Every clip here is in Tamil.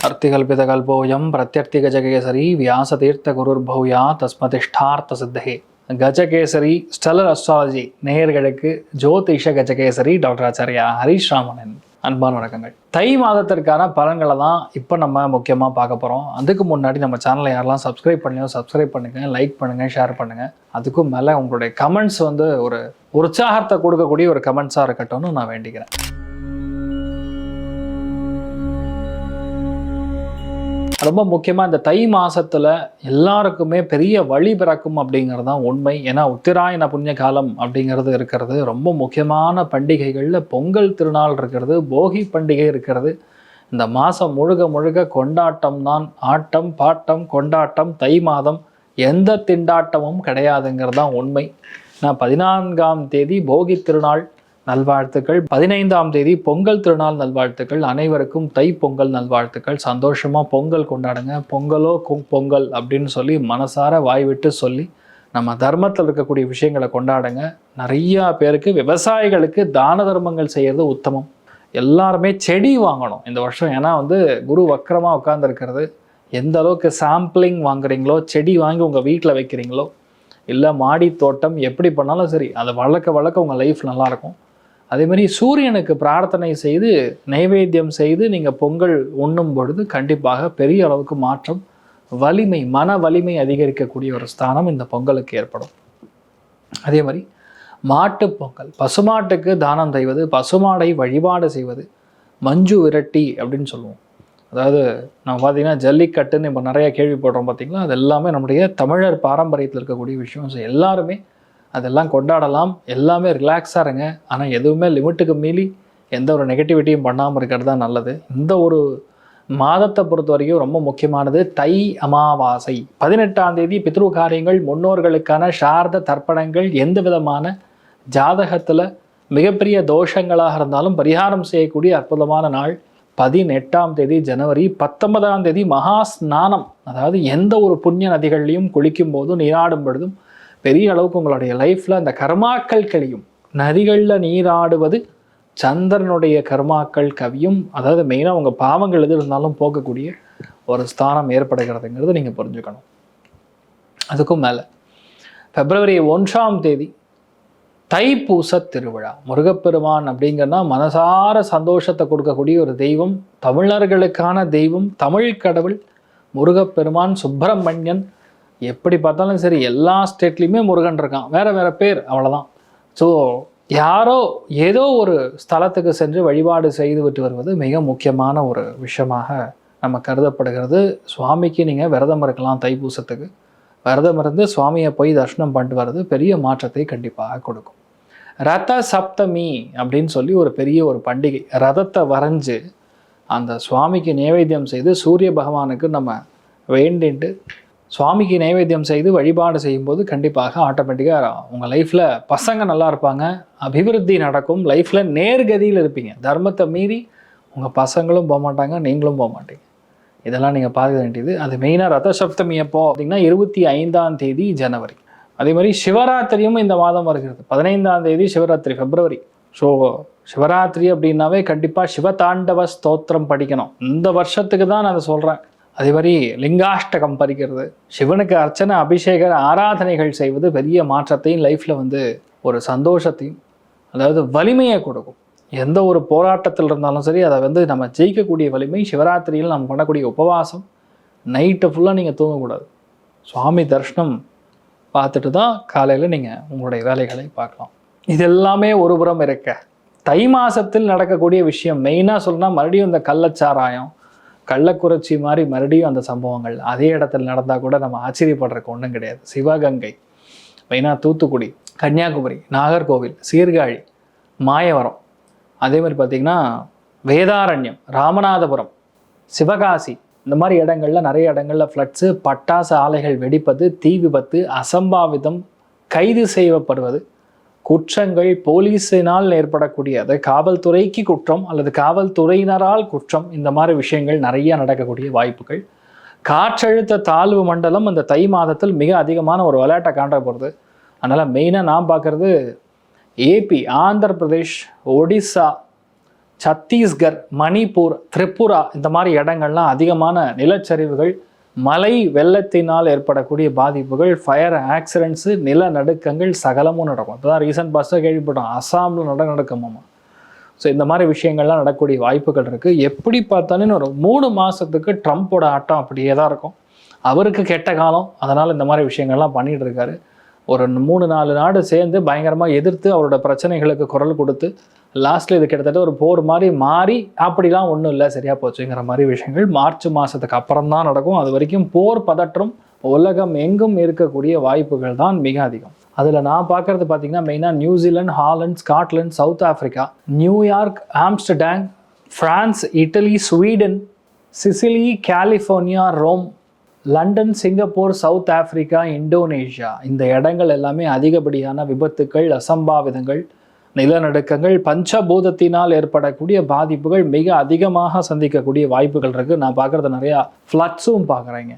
அர்த்திகல்பிதகல்போயம் பிரத்யர்த்திகஜகேசரி வியாசதீர்த்த குருர்பௌயா தஸ்மதிஷ்டார்த்த சித்தகே. கஜகேசரி ஸ்டெல்லர் அஸ்ட்ராலஜி நேயர்களுக்கு ஜோதிஷ கஜகேசரி டாக்டர் ஆச்சாரியா ஹரீஷ் ராமனின் அன்பான வணக்கங்கள். தை மாதத்திற்கான பலன்களை தான் இப்போ நம்ம முக்கியமாக பார்க்க போகிறோம். அதுக்கு முன்னாடி நம்ம சேனலை யாரெல்லாம் சப்ஸ்கிரைப் பண்ணியோ சப்ஸ்கிரைப் பண்ணுங்கள், லைக் பண்ணுங்கள், ஷேர் பண்ணுங்கள். அதுக்கும் மேலே உங்களுடைய கமெண்ட்ஸ் ஒரு உற்சாகத்தை கொடுக்கக்கூடிய ஒரு கமெண்ட்ஸாக இருக்கட்டும்னு நான் வேண்டிக்கிறேன். ரொம்ப முக்கியமாக இந்த தை மாதத்தில் எல்லாருக்குமே பெரிய வழி பிறக்கும் அப்படிங்கிறது தான் உண்மை. ஏன்னா உத்திராயண புண்ணிய காலம் அப்படிங்கிறது இருக்கிறது. ரொம்ப முக்கியமான பண்டிகைகளில் பொங்கல் திருநாள் இருக்கிறது, போகி பண்டிகை இருக்கிறது. இந்த மாதம் முழுக்க முழுக்க கொண்டாட்டம் தான். ஆட்டம் பாட்டம் கொண்டாட்டம். தை மாதம் எந்த திண்டாட்டமும் கிடையாதுங்கிறது தான் உண்மை. நான் 14ஆம் தேதி போகி திருநாள் நல்வாழ்த்துக்கள், 15ஆம் தேதி பொங்கல் திருநாள் நல்வாழ்த்துக்கள். அனைவருக்கும் தை பொங்கல் நல்வாழ்த்துக்கள். சந்தோஷமாக பொங்கல் கொண்டாடுங்க. பொங்கலோ பொங்கல் அப்படின்னு சொல்லி மனசார வாய் விட்டு சொல்லி நம்ம தர்மத்தில் இருக்கக்கூடிய விஷயங்களை கொண்டாடுங்க. நிறையா பேருக்கு விவசாயிகளுக்கு தான தர்மங்கள் செய்கிறது உத்தமம். எல்லாருமே செடி வாங்கணும் இந்த வருஷம். ஏன்னா குரு வக்கரமாக உட்காந்துருக்கிறது. எந்த அளவுக்கு சாம்பிளிங் வாங்குறீங்களோ, செடி வாங்கி உங்கள் வீட்டில் வைக்கிறீங்களோ, இல்லை மாடி தோட்டம் எப்படி பண்ணாலும் சரி, அதை வளர்க்க உங்கள் லைஃப் நல்லாயிருக்கும். அதேமாதிரி சூரியனுக்கு பிரார்த்தனை செய்து நைவேத்தியம் செய்து நீங்கள் பொங்கல் உண்ணும் பொழுது கண்டிப்பாக பெரிய அளவுக்கு மாற்றம், வலிமை, மன வலிமை அதிகரிக்கக்கூடிய ஒரு ஸ்தானம் இந்த பொங்கலுக்கு ஏற்படும். அதே மாதிரி மாட்டு பொங்கல், பசுமாட்டுக்கு தானம் செய்வது, பசுமாடை வழிபாடு செய்வது, மஞ்சு விரட்டி அப்படின்னு சொல்லுவோம். அதாவது நம்ம பார்த்திங்கன்னா ஜல்லிக்கட்டுன்னு இப்போ நிறையா கேள்விப்படுறோம் பார்த்திங்களா. அது எல்லாமே நம்முடைய தமிழர் பாரம்பரியத்தில் இருக்கக்கூடிய விஷயம். ஸோ எல்லாருமே அதெல்லாம் கொண்டாடலாம். எல்லாமே ரிலாக்ஸாக இருங்க. ஆனால் எதுவுமே லிமிட்டுக்கு மீறி எந்த ஒரு நெகட்டிவிட்டியும் பண்ணாமல் இருக்கிறது தான் நல்லது. இந்த ஒரு மாதத்தை பொறுத்த வரைக்கும் ரொம்ப முக்கியமானது தை அமாவாசை. 18ஆம் தேதி பித்ரு காரியங்கள், முன்னோர்களுக்கான சார்த தர்ப்பணங்கள், எந்த விதமான ஜாதகத்தில் மிகப்பெரிய தோஷங்களாக இருந்தாலும் பரிகாரம் செய்யக்கூடிய அற்புதமான நாள். 18ஆம் தேதி ஜனவரி. 19ஆம் தேதி மகா ஸ்நானம். அதாவது எந்த ஒரு புண்ணிய நதிகள்லையும் குளிக்கும் போதும் நீராடும் பொழுதும் பெரிய அளவுக்கு உங்களுடைய லைஃப்பில் அந்த கர்மாக்கள் கழியும். நதிகளில் நீராடுவது சந்திரனுடைய கர்மாக்கள் கவியும். அதாவது மெயினாக உங்கள் பாவங்கள் எது இருந்தாலும் போகக்கூடிய ஒரு ஸ்தானம் ஏற்படுகிறதுங்கிறது நீங்கள் புரிஞ்சுக்கணும். அதுக்கும் மேலே பிப்ரவரி 1ஆம் தேதி தைப்பூச திருவிழா. முருகப்பெருமான் அப்படிங்கன்னா மனசார சந்தோஷத்தை கொடுக்கக்கூடிய ஒரு தெய்வம், தமிழர்களுக்கான தெய்வம், தமிழ் கடவுள் முருகப்பெருமான். சுப்பிரமணியன் எப்படி பார்த்தாலும் சரி எல்லா ஸ்டேட்லேயுமே முருகன் இருக்கான், வேறு பேர், அவ்வளோதான். ஸோ யாரோ ஏதோ ஒரு ஸ்தலத்துக்கு சென்று வழிபாடு செய்து விட்டு வருவது மிக முக்கியமான ஒரு விஷயமாக நம்ம கருதப்படுகிறது. சுவாமிக்கு நீங்கள் விரதம் இருக்கலாம். தைப்பூசத்துக்கு விரதம் இருந்து சுவாமியை போய் தரிசனம் பண்ணிட்டு வர்றது பெரிய மாற்றத்தை கண்டிப்பாக கொடுக்கும். ரத சப்தமி அப்படின்னு சொல்லி ஒரு பெரிய ஒரு பண்டிகை. ரதத்தை வரைஞ்சு அந்த சுவாமிக்கு நைவேத்தியம் செய்து சூரிய பகவானுக்கு நம்ம வேண்டிட்டு சுவாமிக்கு நைவேத்தியம் செய்து வழிபாடு செய்யும்போது கண்டிப்பாக ஆட்டோமேட்டிக்காக உங்கள் லைஃப்பில் பசங்க நல்லா இருப்பாங்க, அபிவிருத்தி நடக்கும், லைஃப்பில் நேர்கதியில் இருப்பீங்க. தர்மத்தை மீறி உங்கள் பசங்களும் போக மாட்டாங்க, நீங்களும் போக மாட்டீங்க. இதெல்லாம் நீங்கள் பார்க்க வேண்டியது. அது மெயினாக ரத சப்தமி எப்போ அப்படின்னா 25ஆம் தேதி ஜனவரி. அதே மாதிரி சிவராத்திரியும் இந்த மாதம் வருகிறது. 15ஆம் தேதி சிவராத்திரி, பிப்ரவரி. ஸோ சிவராத்திரி அப்படின்னாவே கண்டிப்பாக சிவதாண்டவ ஸ்தோத்திரம் படிக்கணும். இந்த வருஷத்துக்கு தான் நான் அதை சொல்கிறேன். அதே மாதிரி லிங்காஷ்டகம் படிக்கிறது, சிவனுக்கு அர்ச்சனை, அபிஷேக ஆராதனைகள் செய்வது பெரிய மாற்றத்தையும் லைஃப்பில் ஒரு சந்தோஷத்தையும், அதாவது வலிமையை கொடுக்கும். எந்த ஒரு போராட்டத்தில் இருந்தாலும் சரி அதை நம்ம ஜெயிக்கக்கூடிய வலிமை. சிவராத்திரியில் நம்ம பண்ணக்கூடிய உபவாசம், நைட்டு ஃபுல்லாக நீங்கள் தூங்கக்கூடாது. சுவாமி தரிசனம் பார்த்துட்டு தான் காலையில் நீங்கள் உங்களுடைய வேலைகளை பார்க்கலாம். இது எல்லாமே ஒரு புறம் இருக்க, தை மாதத்தில் நடக்கக்கூடிய விஷயம் மெயினாக சொல்லணும்னா மறுபடியும் இந்த கள்ளச்சாராயம், கள்ளக்குறிச்சி மாதிரி மறுபடியும் அந்த சம்பவங்கள் அதே இடத்துல நடந்தால் கூட நம்ம ஆச்சரியப்படுறதுக்கு ஒன்றும் கிடையாது. சிவகங்கை, மெயினாக தூத்துக்குடி, கன்னியாகுமரி, நாகர்கோவில், சீர்காழி, மாயவரம், அதே மாதிரி பார்த்திங்கன்னா வேதாரண்யம், ராமநாதபுரம், சிவகாசி, இந்த மாதிரி இடங்களில் நிறைய இடங்களில் ஃப்ளட்ஸு, பட்டாசு ஆலைகள் வெடிப்பது, தீ விபத்து, அசம்பாவிதம், கைது செய்யப்படுவது, குற்றங்கள் போலீஸினால் ஏற்படக்கூடிய, அது காவல்துறைக்கு குற்றம் அல்லது காவல்துறையினரால் குற்றம், இந்த மாதிரி விஷயங்கள் நிறைய நடக்கக்கூடிய வாய்ப்புகள். காற்றழுத்த தாழ்வு மண்டலம் அந்த தை மாதத்தில் மிக அதிகமான ஒரு விளையாட்டை காண்ட போகிறது. அதனால் மெயினாக நான் பார்க்குறது ஏபி, ஆந்திர பிரதேஷ், ஒடிசா, சத்தீஸ்கர், மணிப்பூர், திரிபுரா இந்த மாதிரி இடங்கள்லாம் அதிகமான நிலச்சரிவுகள், மழை வெள்ளத்தினால் ஏற்படக்கூடிய பாதிப்புகள், ஃபயர் ஆக்சிடென்ட்ஸு, நிலநடுக்கங்கள் சகலமும் நடக்கும். இப்போ தான் ரீசன்ட் பாஸ்ட்டாக கேள்விப்பட்டோம், அஸ்ஸாமில் நடக்குமாமா. ஸோ இந்த மாதிரி விஷயங்கள்லாம் நடக்கக்கூடிய வாய்ப்புகள் இருக்குது. எப்படி பார்த்தாலும் ஒரு 3 மாதத்துக்கு ட்ரம்ப்போட ஆட்டம் அப்படியே தான் இருக்கும். அவருக்கு கெட்ட காலம், அதனால் இந்த மாதிரி விஷயங்கள்லாம் பண்ணிகிட்டு இருக்காரு. ஒரு 3-4 நாடு சேர்ந்து பயங்கரமாக எதிர்த்து அவரோட பிரச்சனைகளுக்கு குரல் கொடுத்து லாஸ்ட்டில் இது கிட்டத்தட்ட ஒரு போர் மாதிரி மாறி அப்படிலாம் ஒன்றும் இல்லை சரியாக போச்சுங்கிற மாதிரி விஷயங்கள் மார்ச் மாதத்துக்கு அப்புறம் தான் நடக்கும். அது வரைக்கும் போர் பதற்றம் உலகம் எங்கும் இருக்கக்கூடிய வாய்ப்புகள் தான் மிக அதிகம். அதில் நான் பார்க்குறது பார்த்திங்கன்னா மெயினாக New Zealand, Holland, Scotland, South Africa, New York, Amsterdam, France, Italy, Sweden, Sicily, California, Rome, London, Singapore, South Africa, Indonesia இந்த இடங்கள் எல்லாமே அதிகப்படியான விபத்துக்கள், அசம்பாவிதங்கள், நிலநடுக்கங்கள், பஞ்சபூதத்தினால் ஏற்படக்கூடிய பாதிப்புகள் மிக அதிகமாக சந்திக்கக்கூடிய வாய்ப்புகள் இருக்குது. நான் பார்க்குறது நிறையா ஃப்ளட்ஸும் பார்க்குறேங்க.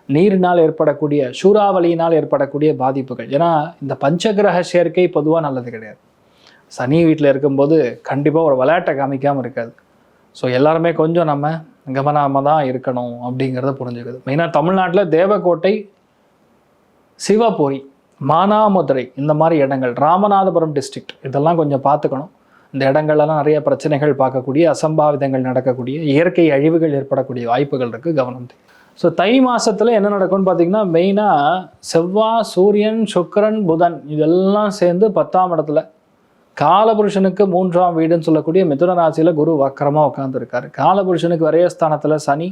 நீரினால் ஏற்படக்கூடிய, சூறாவளியினால் ஏற்படக்கூடிய பாதிப்புகள். ஏன்னா இந்த பஞ்சகிரக சேர்க்கை பொதுவாக நல்லது கிடையாது. சனி வீட்டில் இருக்கும்போது கண்டிப்பாக ஒரு விளையாட்டை காமிக்காமல் இருக்காது. ஸோ எல்லாருமே கொஞ்சம் நம்ம கவனமாக தான் இருக்கணும் அப்படிங்கிறத புரிஞ்சுக்குது. மெயினாக தமிழ்நாட்டில் தேவக்கோட்டை, சிவபுரி, மானாமதுரை இந்த மாதிரி இடங்கள், ராமநாதபுரம் டிஸ்ட்ரிக்ட் இதெல்லாம் கொஞ்சம் பார்த்துக்கணும். இந்த இடங்கள்லாம் நிறைய பிரச்சனைகள் பார்க்கக்கூடிய, அசம்பாவிதங்கள் நடக்கக்கூடிய, இயற்கை அழிவுகள் ஏற்படக்கூடிய வாய்ப்புகள் இருக்குது. கவனம் தேவை. ஸோ தை மாதத்தில் என்ன நடக்கும்னு பார்த்திங்கன்னா மெயினாக செவ்வாய், சூரியன், சுக்கிரன், புதன் இதெல்லாம் சேர்ந்து 10ஆம் இடத்துல காலபுருஷனுக்கு 3ஆம் வீடுன்னு சொல்லக்கூடிய மிதுன ராசியில் குரு வக்கரமாக உட்காந்துருக்காரு. காலபுருஷனுக்கு விரயஸ்தானத்தில் சனி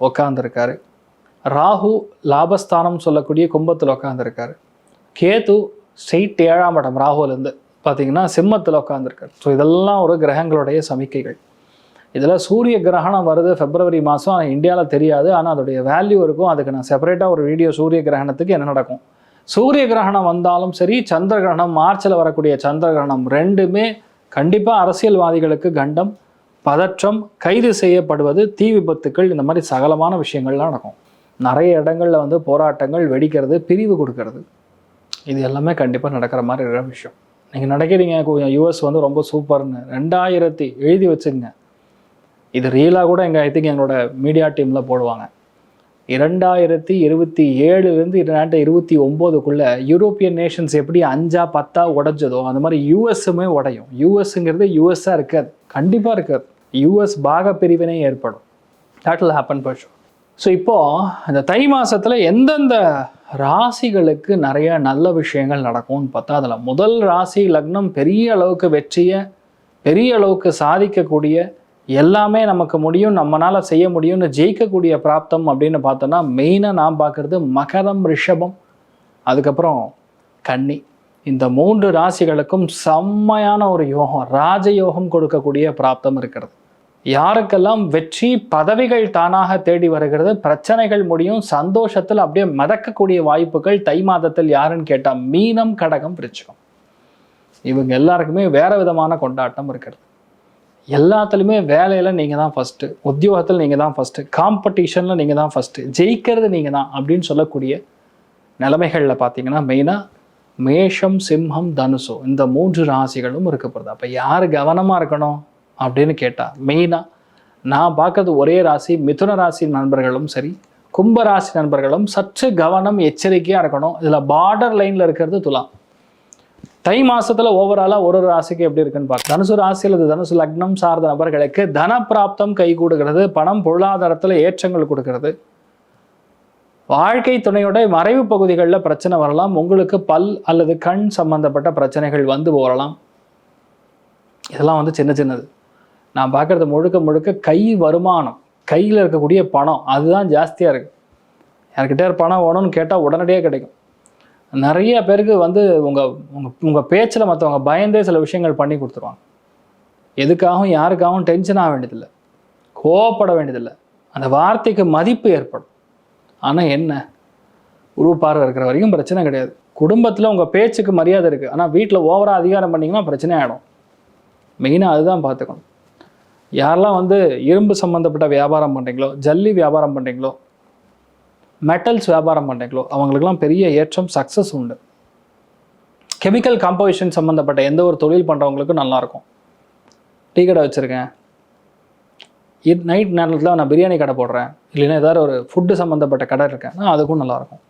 உட்காந்துருக்காரு. ராகு லாபஸ்தானம் சொல்லக்கூடிய கும்பத்தில் உட்காந்துருக்காரு. கேது ஸ்ட்ரெயிட் 7ஆம் இடம் ராகுலேருந்து பார்த்திங்கன்னா சிம்மத்தில் உட்காந்துருக்காரு. ஸோ இதெல்லாம் ஒரு கிரகங்களுடைய சமிக்கைகள். இதில் சூரிய கிரகணம் வருது பிப்ரவரி மாதம். இந்தியாவில் தெரியாது, ஆனால் அதோடைய வேல்யூ இருக்கும். அதுக்கு நான் செப்பரேட்டாக ஒரு வீடியோ சூரிய கிரகணத்துக்கு என்ன நடக்கும். சூரிய கிரகணம் வந்தாலும் சரி, சந்திர கிரகணம், மார்ச்சில் வரக்கூடிய சந்திர கிரகணம் ரெண்டுமே கண்டிப்பாக அரசியல்வாதிகளுக்கு கண்டம், பதற்றம், கைது செய்யப்படுவது, தீ விபத்துக்கள் இந்த மாதிரி சகலமான விஷயங்கள்லாம் நடக்கும். நிறைய இடங்களில் வந்து போராட்டங்கள், வெடிக்கிறது, பிரிவு கொடுக்கறது இது எல்லாமே கண்டிப்பாக நடக்கிற மாதிரி இருக்கிற விஷயம். நீங்கள் நினைக்கிறீங்க யூஎஸ் வந்து ரொம்ப சூப்பர்னு. 2000 எழுதி வச்சுங்க. இது ரீலாக கூட ஐ திங்க் எங்களோட மீடியா டீமில் போடுவாங்க. 2027 2029 யூரோப்பியன் நேஷன்ஸ் எப்படி 5ஆ 10ஆ உடைஞ்சதோ அந்த மாதிரி யூஎஸ்ஸுமே உடையும். யூஎஸ்ங்கிறது யூஎஸ்ஸாக இருக்காது, கண்டிப்பாக இருக்காது. யூஎஸ் பாக பிரிவினை ஏற்படும். That will happen for sure. So இப்போது இந்த தை மாதத்தில் எந்தெந்த ராசிகளுக்கு நிறைய நல்ல விஷயங்கள் நடக்கும்னு பார்த்தா, அதில் முதல் ராசி லக்னம் பெரிய அளவுக்கு வெற்றியை, பெரிய அளவுக்கு சாதிக்கக்கூடிய, எல்லாமே நமக்கு முடியும், நம்மளால் செய்ய முடியும்னு ஜெயிக்கக்கூடிய பிராப்தம் அப்படின்னு பார்த்தோன்னா மெயினாக நான் பார்க்குறது மகரம், ரிஷபம், அதுக்கப்புறம் கன்னி. இந்த 3 ராசிகளுக்கும் செம்மையான ஒரு யோகம், ராஜயோகம் கொடுக்கக்கூடிய பிராப்தம் இருக்கிறது. யாருக்கெல்லாம் வெற்றி, பதவிகள் தானாக தேடி வருகிறது, பிரச்சனைகள் முடியும், சந்தோஷத்தில் அப்படியே மிதக்கக்கூடிய வாய்ப்புகள் தை மாதத்தில் யாருன்னு கேட்டால் மீனம், கடகம், விருச்சிகம். இவங்க எல்லாருக்குமே வேறு விதமான கொண்டாட்டம் இருக்கிறது. எல்லாத்துலேயுமே வேலையில் நீங்கள் தான் ஃபஸ்ட்டு, உத்தியோகத்தில் நீங்கள் தான் ஃபஸ்ட்டு, காம்படிஷனில் நீங்கள் தான் ஃபஸ்ட்டு, ஜெயிக்கிறது நீங்கள் தான் அப்படின்னு சொல்லக்கூடிய நிலைமைகளில் பார்த்தீங்கன்னா மெயினாக மேஷம், சிம்மம், தனுசு இந்த 3 ராசிகளும் இருக்கப்படுது. அப்போ யார் கவனமாக இருக்கணும் அப்படின்னு கேட்டால் மெயினாக நான் பார்க்கறது ஒரே ராசி, மிதுன ராசி நண்பர்களும் சரி, கும்ப ராசி நண்பர்களும் சற்று கவனம், எச்சரிக்கையாக இருக்கணும். இதில் பார்டர் லைனில் இருக்கிறது துலாம். தை மாசத்துல ஓவராலாக ஒரு ராசிக்கு எப்படி இருக்குன்னு பார்க்க. தனுசு ராசி அல்லது தனுசு லக்னம் சார்ந்த நபர்களுக்கு தன பிராப்தம் கை கூடுகிறது, பணம் பொருளாதாரத்தில் ஏற்றங்கள் கொடுக்கிறது. வாழ்க்கை துணையோட மறைவு பகுதிகளில் பிரச்சனை வரலாம். உங்களுக்கு பல் அல்லது கண் சம்பந்தப்பட்ட பிரச்சனைகள் வந்து போகலாம். இதெல்லாம் வந்து சின்ன சின்னது. நான் பார்க்குறது முழுக்க முழுக்க கை வருமானம், கையில் இருக்கக்கூடிய பணம் அதுதான் ஜாஸ்தியாக இருக்குது. யார்கிட்ட பணம் வேணும்னு கேட்டால் உடனடியாக கிடைக்கும். நிறைய பேருக்கு வந்து உங்கள் பேச்சில் மற்றவங்க பயந்தே சில விஷயங்கள் பண்ணி கொடுத்துருவாங்க. எதுக்காகவும் யாருக்காகவும் டென்ஷன் ஆக வேண்டியதில்லை, கோவப்பட வேண்டியதில்லை, அந்த வார்த்தைக்கு மதிப்பு ஏற்படும். ஆனால் என்ன, குரு பார்வை இருக்கிற வரைக்கும் பிரச்சனை கிடையாது. குடும்பத்தில் உங்கள் பேச்சுக்கு மரியாதை இருக்குது, ஆனால் வீட்டில் ஓவராக அதிகாரம் பண்ணிங்கன்னா பிரச்சனை ஆகிடும். மெயினாக அதுதான் பார்த்துக்கணும். யாரெல்லாம் வந்து இரும்பு சம்மந்தப்பட்ட வியாபாரம் பண்ணுறீங்களோ, ஜல்லி வியாபாரம் பண்ணுறீங்களோ, மெட்டல்ஸ் வியாபாரம் பண்ணுறீங்களோ அவங்களுக்கெல்லாம் பெரிய ஏற்றம், சக்ஸஸ் உண்டு. கெமிக்கல் காம்போசிஷன் சம்மந்தப்பட்ட எந்த ஒரு தொழில் பண்ணுறவங்களுக்கும் நல்லாயிருக்கும். டீ கடை வச்சுருக்கேன், நைட் நேரத்தில் நான் பிரியாணி கடை போடுறேன், இல்லைன்னா ஏதாவது ஒரு ஃபுட்டு சம்மந்தப்பட்ட கடை இருக்கேன்னா அதுக்கும் நல்லாயிருக்கும்.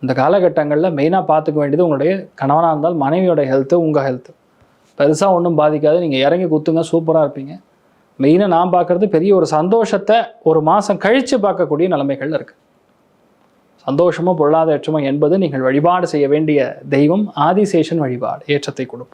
இந்த காலகட்டங்களில் மெயினாக பார்த்துக்க வேண்டியது உங்களுடைய கணவனாக இருந்தால் மனைவியோட ஹெல்த்து, உங்கள் ஹெல்த்து. பெருசாக ஒன்றும் பாதிக்காது. நீங்கள் இறங்கி குத்துங்க, சூப்பராக இருப்பீங்க. மெயினாக நான் பார்க்குறது பெரிய ஒரு சந்தோஷத்தை ஒரு மாதம் கழித்து பார்க்கக்கூடிய நிலைமைகள் இருக்குது. சந்தோஷமோ பொருளாதார ஏற்றமோ என்பது நீங்கள் வழிபாடு செய்ய வேண்டிய தெய்வம் ஆதிசேஷன் வழிபாடு ஏற்றத்தை கொடுக்கும்.